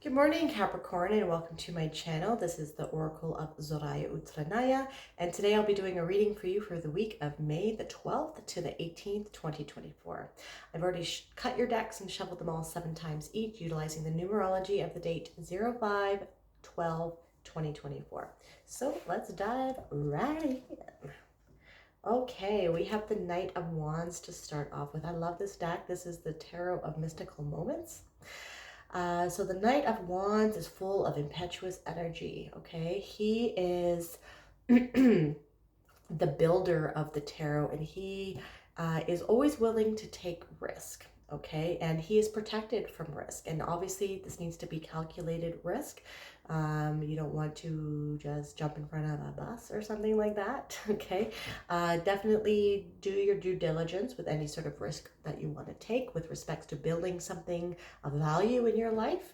Good morning, Capricorn, and welcome to my channel. This is the Oracle of Zoraya Utranaya, and today I'll be doing a reading for you for the week of May the 12th to the 18th, 2024. I've already cut your decks and shuffled them all 7 times each, utilizing the numerology of the date 05/12/2024. So let's dive right in. Okay, we have the Knight of Wands to start off with. I love this deck. This is the Tarot of Mystical Moments. So the Knight of Wands is full of impetuous energy, okay? He is the builder of the tarot, and he is always willing to take risk, okay? And he is protected from risk. And obviously this needs to be calculated risk. You don't want to just jump in front of a bus or something like that, okay? Definitely do your due diligence with any sort of risk that you want to take with respects to building something of value in your life,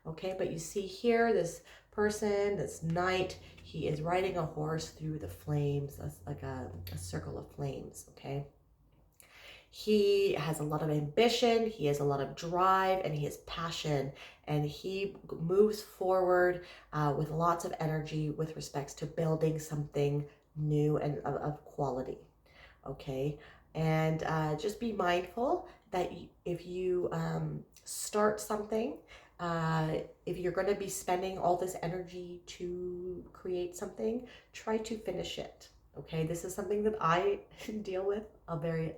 okay? But you see here, this person, this knight, he is riding a horse through the flames. That's like a circle of flames, okay? He has a lot of ambition, he has a lot of drive, and he has passion, and he moves forward with lots of energy with respects to building something new and of quality, okay? And just be mindful that if you start something, if you're going to be spending all this energy to create something, try to finish it, okay? This is something that I deal with very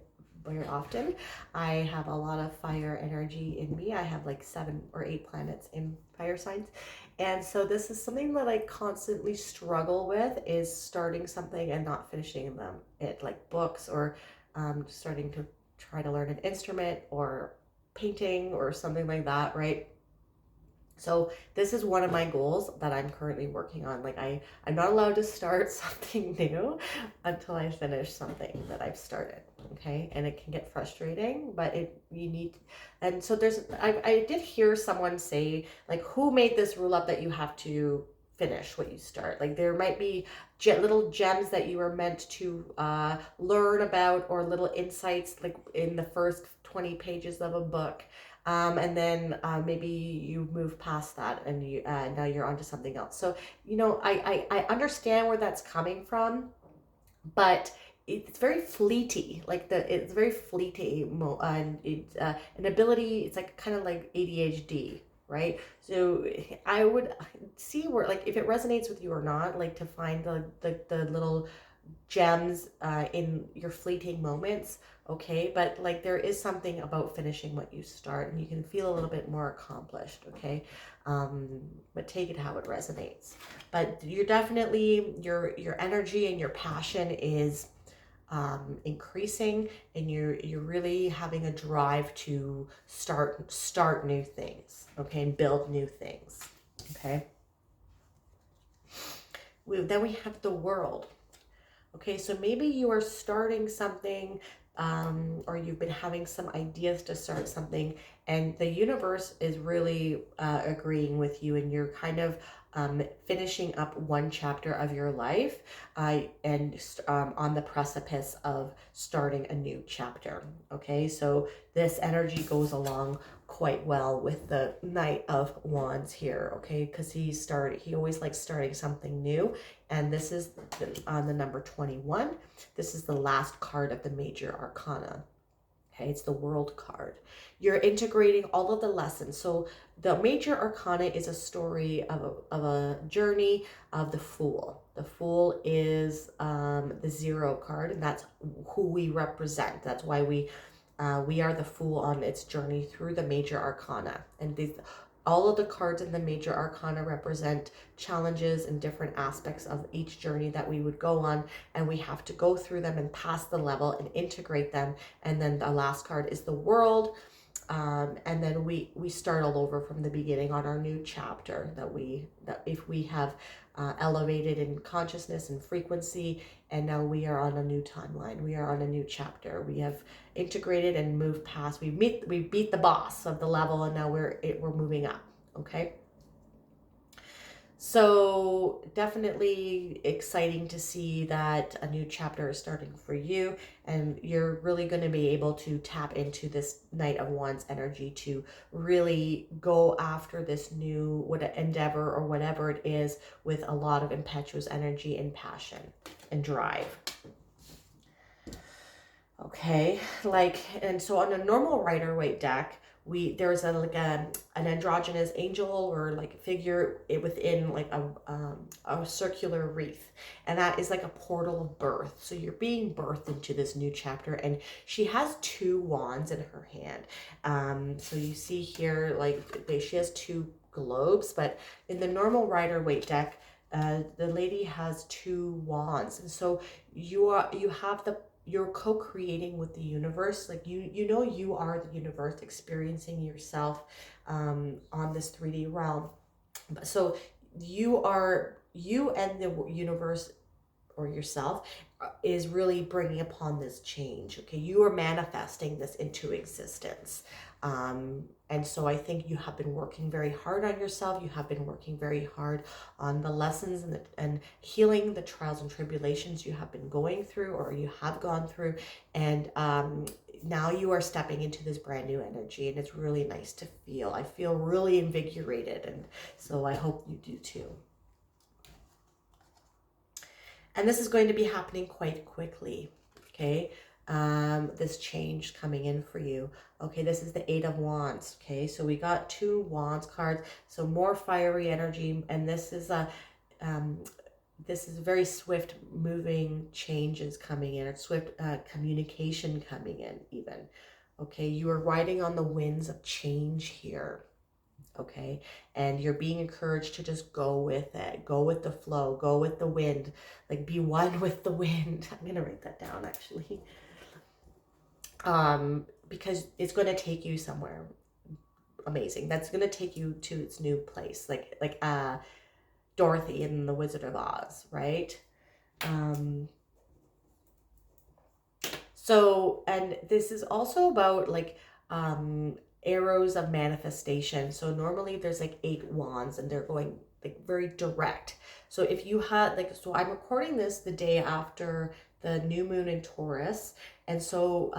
often. I have a lot of fire energy in me. I have like 7 or 8 planets in fire signs. And so this is something that I constantly struggle with, is starting something and not finishing them. Like books, or starting to try to learn an instrument or painting or something like that, right? So this is one of my goals that I'm currently working on. Like I'm not allowed to start something new until I finish something that I've started, okay? And it can get frustrating, but you need, and so I did hear someone say, like, who made this rule up that you have to finish what you start? Like there might be little gems that you were meant to learn about, or little insights like in the first 20 pages of a book. And then maybe you move past that and you now you're onto something else. So, you know, I understand where that's coming from, but it's very fleety. Like it's very fleety, and it's an ability. It's like kind of like ADHD, right? So I would see where, like, if it resonates with you or not, like to find the little gems in your fleeting moments, okay? But like there is something about finishing what you start, and you can feel a little bit more accomplished, okay? But take it how it resonates. But you're definitely, your energy and your passion is increasing, and you're really having a drive to start new things, okay, and build new things, okay? Then we have the World. Okay, so maybe you are starting something, or you've been having some ideas to start something, and the universe is really agreeing with you, and you're kind of finishing up one chapter of your life, and on the precipice of starting a new chapter. Okay, so this energy goes along quite well with the Knight of Wands here, okay, because he always likes starting something new. And this is on the number 21. This is the last card of the major arcana. Okay, it's the World card. You're integrating all of the lessons. So the major arcana is a story of a journey of the Fool. The Fool is the 0 card, and that's who we represent. That's why we are the Fool on its journey through the major arcana. And all of the cards in the major arcana represent challenges and different aspects of each journey that we would go on, and we have to go through them and pass the level and integrate them. And then the last card is the World, and then we start all over from the beginning on our new chapter, that if we have elevated in consciousness and frequency, and now we are on a new timeline, we are on a new chapter, we have integrated and moved past, we beat the boss of the level, and now we're moving up, okay? So definitely exciting to see that a new chapter is starting for you, and you're really going to be able to tap into this Knight of Wands energy to really go after this new endeavor or whatever it is with a lot of impetuous energy and passion and drive. Okay, like, and so on a normal Rider-Waite deck, there's an androgynous angel or like figure within like a circular wreath, and that is like a portal of birth. So you're being birthed into this new chapter, and she has two wands in her hand. So you see here, like she has two globes, but in the normal Rider-Waite deck, the lady has two wands, and so you're co-creating with the universe. Like you are the universe experiencing yourself on this 3D realm. So you and the universe or yourself is really bringing upon this change. Okay, you are manifesting this into existence. And so I think you have been working very hard on yourself. You have been working very hard on the lessons and healing the trials and tribulations you have been going through or you have gone through. And now you are stepping into this brand new energy, and it's really nice to feel. I feel really invigorated, and so I hope you do too. And this is going to be happening quite quickly, okay? This change coming in for you. Okay, this is the Eight of Wands, okay? So we got two Wands cards, so more fiery energy, and this is very swift moving changes coming in, or swift communication coming in even. Okay, you are riding on the winds of change here. Okay, and you're being encouraged to just go with it, go with the flow, go with the wind, like be one with the wind. I'm gonna write that down actually, because it's going to take you somewhere amazing. That's going to take you to its new place, like Dorothy in The Wizard of Oz, right? So, and this is also about like arrows of manifestation. So normally there's like 8 wands and they're going like very direct. So if you had like, so I'm recording this the day after the new moon in Taurus. And so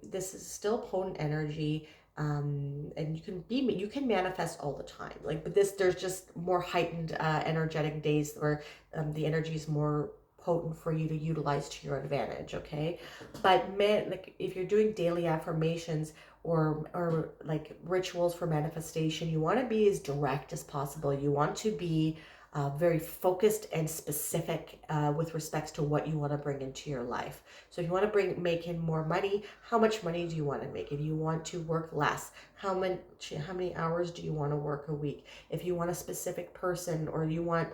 this is still potent energy. And you can manifest all the time. Like, but there's just more heightened energetic days where the energy is more potent for you to utilize to your advantage. Okay, but like if you're doing daily affirmations or like rituals for manifestation, you want to be as direct as possible. You want to be very focused and specific with respects to what you want to bring into your life. So if you want to make in more money, how much money do you want to make? If you want to work less, how many hours do you want to work a week? If you want a specific person, or you want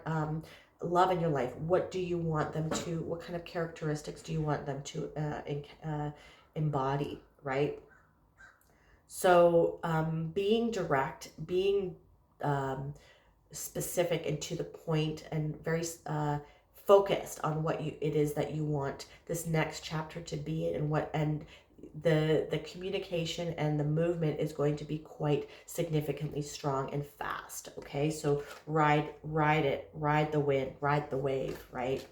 love in your life, what do you want them to, what kind of characteristics do you want them to embody, right? So being direct, being specific and to the point, and very focused on what it is that you want this next chapter to be, and the communication and the movement is going to be quite significantly strong and fast. Okay, so ride it, ride the wind, ride the wave, right?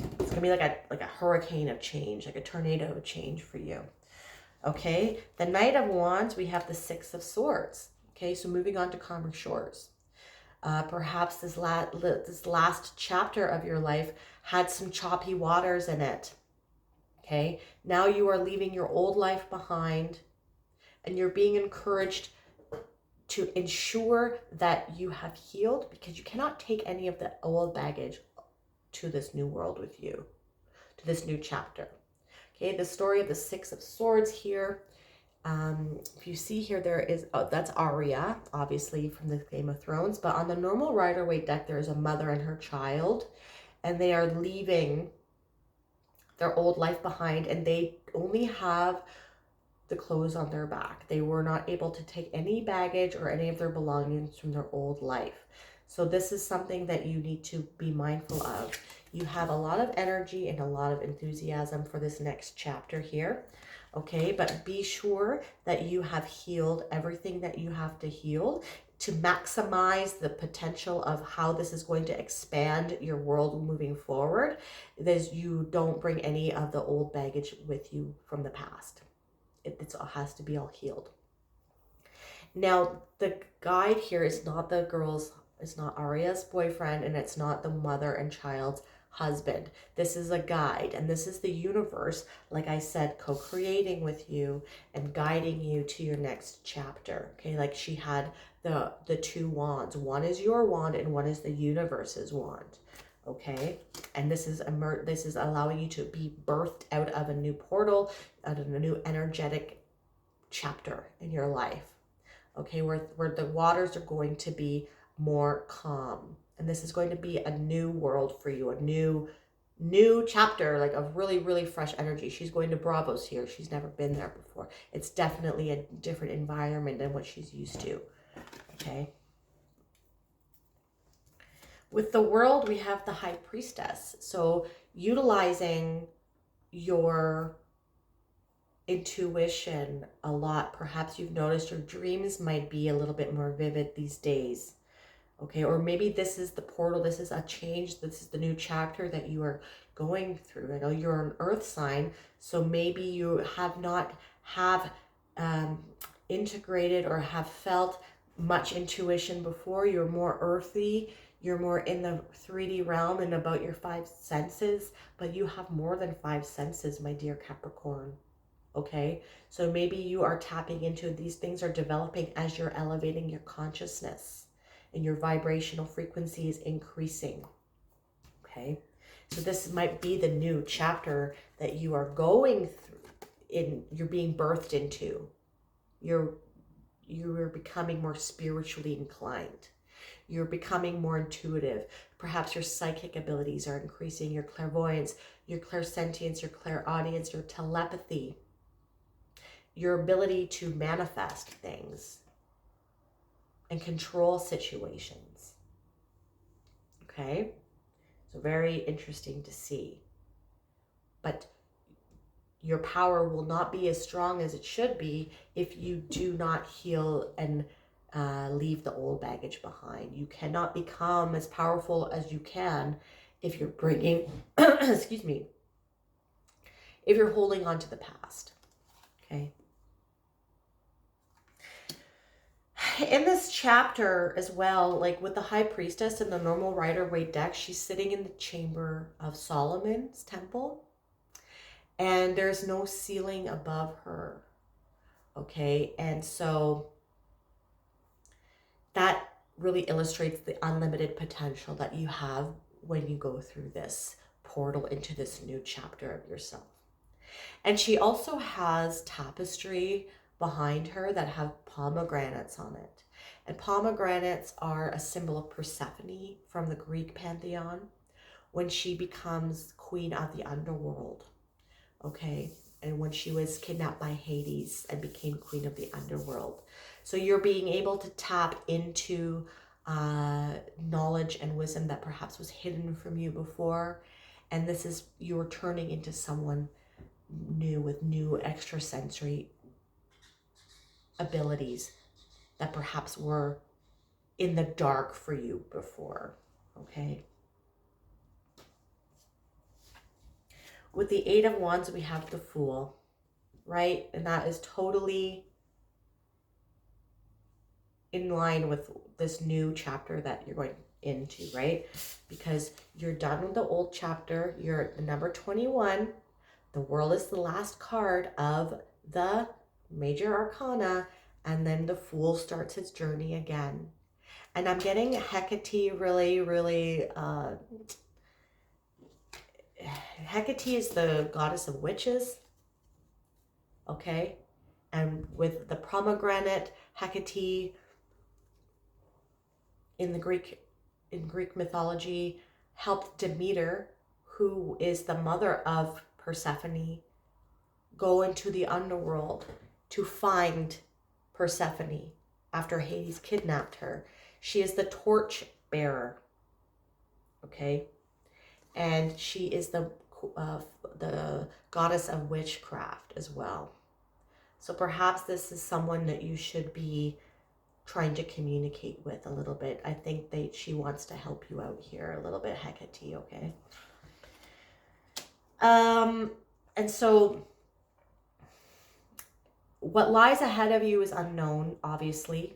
It's gonna be like a hurricane of change, like a tornado of change for you. Okay, the Knight of Wands, we have the Six of Swords. Okay, so moving on to calmer shores. Perhaps this last chapter of your life had some choppy waters in it. Okay, now you are leaving your old life behind, and you're being encouraged to ensure that you have healed, because you cannot take any of the old baggage to this new world with you, to this new chapter. Okay, the story of the Six of Swords here. If you see here, there is, that's Arya, obviously from the Game of Thrones, but on the normal Rider-Waite deck, there is a mother and her child, and they are leaving their old life behind, and they only have the clothes on their back. They were not able to take any baggage or any of their belongings from their old life. So this is something that you need to be mindful of. You have a lot of energy and a lot of enthusiasm for this next chapter here. Okay, but be sure that you have healed everything that you have to heal to maximize the potential of how this is going to expand your world moving forward. That you don't bring any of the old baggage with you from the past. It has to be all healed. Now, the guide here is not the girl's, it's not Arya's boyfriend, and it's not the mother and child's husband. This is a guide, and this is the universe, like I said, co-creating with you and guiding you to your next chapter. Okay, like she had the two wands. One is your wand and one is the universe's wand. Okay, and this is allowing you to be birthed out of a new portal, out of a new energetic chapter in your life. Okay, where the waters are going to be more calm, and this is going to be a new world for you, a new chapter, like of really, really fresh energy. She's going to Bravos here. She's never been there before. It's definitely a different environment than what she's used to. Okay, with the world, we have the High Priestess. So utilizing your intuition a lot. Perhaps you've noticed your dreams might be a little bit more vivid these days. Okay, or maybe this is the portal, this is a change, this is the new chapter that you are going through. I know you're an earth sign, so maybe you have not integrated or have felt much intuition before. You're more earthy, you're more in the 3D realm and about your 5 senses, but you have more than 5 senses, my dear Capricorn. Okay, so maybe you are tapping into these things, are developing as you're elevating your consciousness and your vibrational frequency is increasing. Okay, so this might be the new chapter that you are going through, you're being birthed into. You're becoming more spiritually inclined. You're becoming more intuitive. Perhaps your psychic abilities are increasing, your clairvoyance, your clairsentience, your clairaudience, your telepathy, your ability to manifest things and control situations. Okay? So very interesting to see. But your power will not be as strong as it should be if you do not heal and leave the old baggage behind. You cannot become as powerful as you can if you're bringing, excuse me, if you're holding on to the past. Okay? In this chapter as well, like with the High Priestess and the normal Rider-Waite deck, she's sitting in the chamber of Solomon's temple, and there's no ceiling above her. Okay, and so that really illustrates the unlimited potential that you have when you go through this portal into this new chapter of yourself. And she also has tapestry behind her that have pomegranates on it. And pomegranates are a symbol of Persephone from the Greek pantheon when she becomes queen of the underworld. Okay, and when she was kidnapped by Hades and became queen of the underworld. So you're being able to tap into knowledge and wisdom that perhaps was hidden from you before. And this is, you're turning into someone new with new extrasensory abilities that perhaps were in the dark for you before. Okay. With the 8 of Wands, we have the Fool, right? And that is totally in line with this new chapter that you're going into, right? Because you're done with the old chapter. You're at the number 21. The World is the last card of the major arcana, and then the Fool starts his journey again. And I'm getting Hecate really, really... Hecate is the goddess of witches, okay? And with the pomegranate, Hecate in Greek mythology helped Demeter, who is the mother of Persephone, go into the underworld to find Persephone after Hades kidnapped her. She is the torch bearer, okay? And she is the goddess of witchcraft as well. So perhaps this is someone that you should be trying to communicate with a little bit. I think she wants to help you out here a little bit, Hecate, okay? And so what lies ahead of you is unknown, obviously.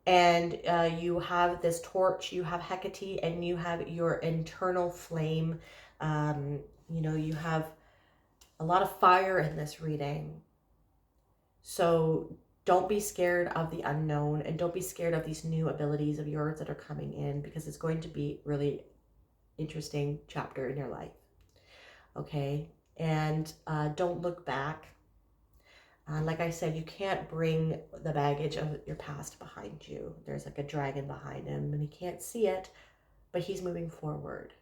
And you have this torch, you have Hecate, and you have your internal flame. You know, you have a lot of fire in this reading. So don't be scared of the unknown, and don't be scared of these new abilities of yours that are coming in, because it's going to be really interesting chapter in your life. Okay? And don't look back. Like I said, you can't bring the baggage of your past behind you. There's like a dragon behind him and he can't see it, but he's moving forward.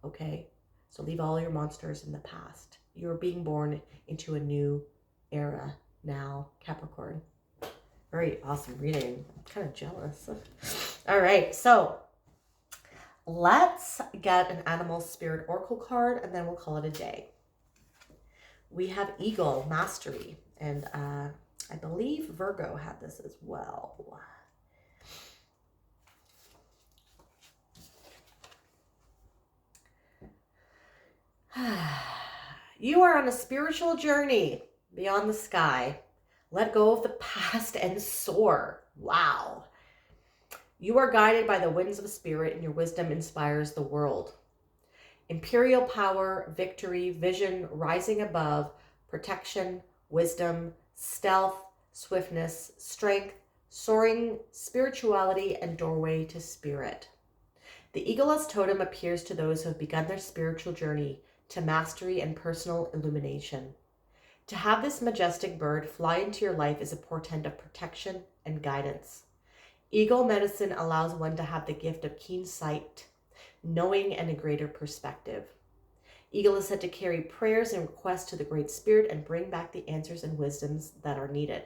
Okay? So leave all your monsters in the past. You're being born into a new era now, Capricorn. Very awesome reading. I'm kind of jealous. All right, so let's get an animal spirit oracle card and then we'll call it a day. We have Eagle, Mastery, and I believe Virgo had this as well. You are on a spiritual journey beyond the sky. Let go of the past and soar. Wow. You are guided by the winds of spirit, and your wisdom inspires the world. Imperial power, victory, vision, rising above, protection, wisdom, stealth, swiftness, strength, soaring, spirituality, and doorway to spirit. The eagle as totem appears to those who have begun their spiritual journey to mastery and personal illumination. To have this majestic bird fly into your life is a portent of protection and guidance. Eagle medicine allows one to have the gift of keen sight, knowing, and a greater perspective. Eagle is said to carry prayers and requests to the Great Spirit and bring back the answers and wisdoms that are needed.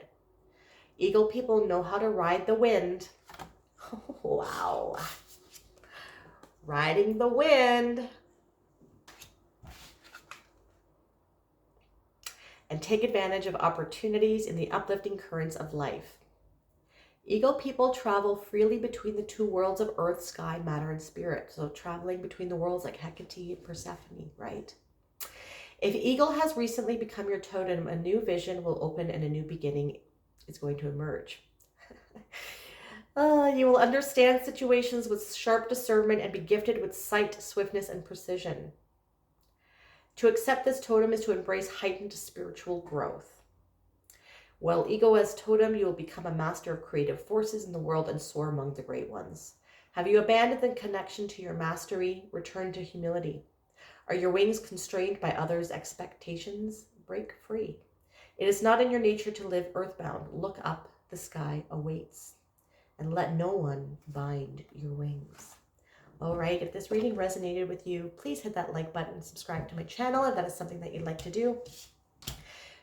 Eagle people know how to ride the wind. Oh, wow. Riding the wind. And take advantage of opportunities in the uplifting currents of life. Eagle people travel freely between the two worlds of earth, sky, matter, and spirit. So traveling between the worlds like Hecate and Persephone, right? If eagle has recently become your totem, a new vision will open and a new beginning is going to emerge. You will understand situations with sharp discernment and be gifted with sight, swiftness, and precision. To accept this totem is to embrace heightened spiritual growth. While ego as totem, you will become a master of creative forces in the world and soar among the great ones. Have you abandoned the connection to your mastery? Return to humility. Are your wings constrained by others' expectations? Break free. It is not in your nature to live earthbound. Look up, the sky awaits. And let no one bind your wings. All right, if this reading resonated with you, please hit that like button and subscribe to my channel if that is something that you'd like to do.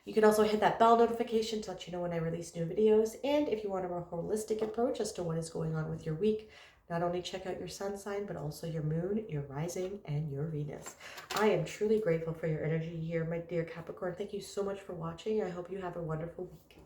You can also hit that bell notification to let you know when I release new videos. And if you want a more holistic approach as to what is going on with your week, not only check out your sun sign, but also your moon, your rising, and your Venus. I am truly grateful for your energy here, my dear Capricorn. Thank you so much for watching. I hope you have a wonderful week.